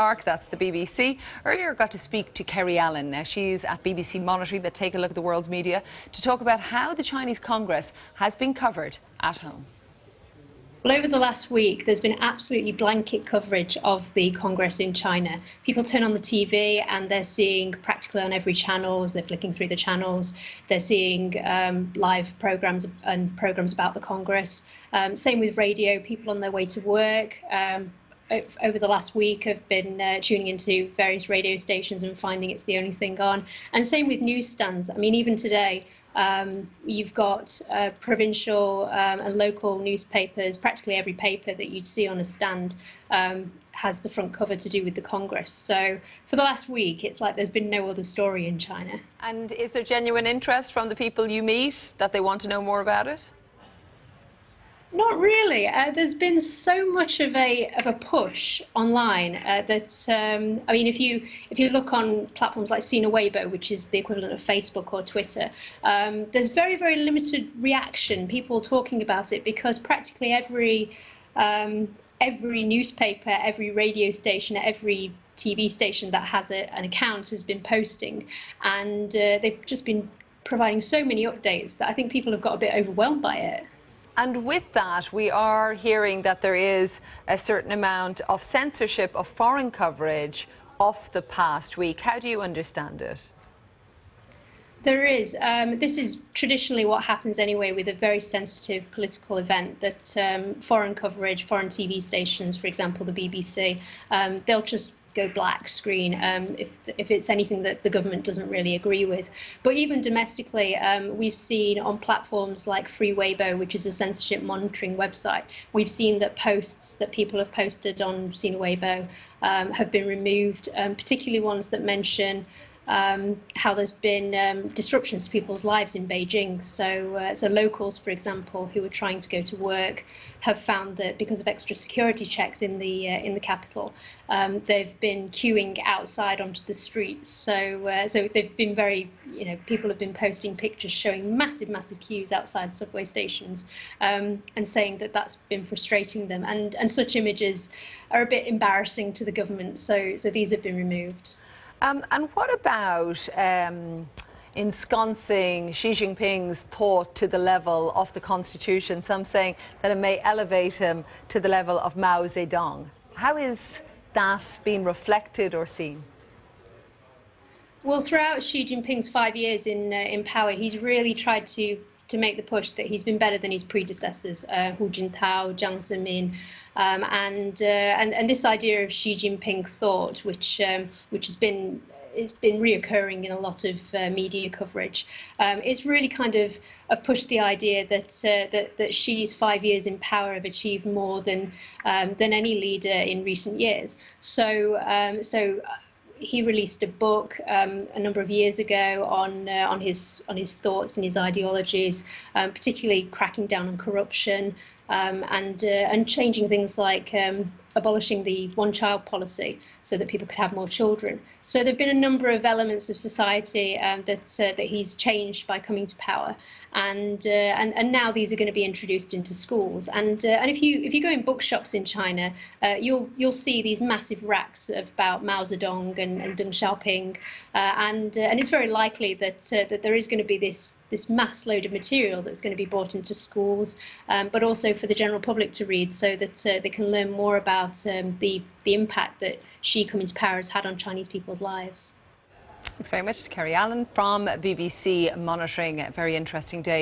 That's the BBC. Earlier got to speak to Kerry Allen. Now she's at BBC Monitoring that take a look at the world's media to talk about how the Chinese Congress has been covered at home. Well, over the last week, there's been absolutely blanket coverage of the Congress in China. People turn on the TV and they're seeing practically on every channel, as they're flicking through the channels, they're seeing live programs and programs about the Congress. Same with radio, people on their way to work. Over the last week have been tuning into various radio stations and finding it's the only thing on. And same with newsstands. I mean, even today, you've got provincial and local newspapers. Practically every paper that you'd see on a stand has the front cover to do with the Congress. So for the last week, it's like there's been no other story in China. And is there genuine interest from the people you meet that they want to know more about it? Not really. There's been so much of a push online that I mean, if you look on platforms like Sina Weibo, which is the equivalent of Facebook or Twitter, there's very limited reaction. People talking about it because practically every newspaper, every radio station, every TV station that has an account has been posting, and they've just been providing so many updates that I think people have got a bit overwhelmed by it. And with that, we are hearing that there is a certain amount of censorship of foreign coverage of the past week. How do you understand it? There is. This is traditionally what happens anyway with a very sensitive political event, that foreign coverage, foreign TV stations, for example, the BBC, they'll just go black screen if it's anything that the government doesn't really agree with. But even domestically, we've seen on platforms like Free Weibo, which is a censorship monitoring website, we've seen that posts that people have posted on Sina Weibo have been removed, particularly ones that mention how there's been disruptions to people's lives in Beijing. So locals, for example, who are trying to go to work, have found that because of extra security checks in the capital, they've been queuing outside onto the streets. So they've been people have been posting pictures showing massive queues outside subway stations, and saying that that's been frustrating them. And such images are a bit embarrassing to the government. So these have been removed. And what about ensconcing Xi Jinping's thought to the level of the Constitution? Some saying that it may elevate him to the level of Mao Zedong. How is that being reflected or seen? Well, throughout Xi Jinping's 5 years in power, he's really tried to make the push that he's been better than his predecessors, Hu Jintao, Jiang Zemin, and this idea of Xi Jinping thought, which has been reoccurring in a lot of media coverage. It's really kind of pushed the idea that Xi's 5 years in power have achieved more than any leader in recent years. So he released a book a number of years ago on his thoughts and his ideologies, particularly cracking down on corruption, and changing things like abolishing the one-child policy so that people could have more children. So there've been a number of elements of society that he's changed by coming to power, and now these are going to be introduced into schools. And if you go in bookshops in China, you'll see these massive racks about Mao Zedong and Deng Xiaoping, and it's very likely that there is going to be this mass load of material that's going to be brought into schools, but also for the general public to read, so that they can learn more about the impact that Xi coming to power has had on Chinese people's lives. Thanks very much to Kerry Allen from BBC Monitoring. A very interesting day.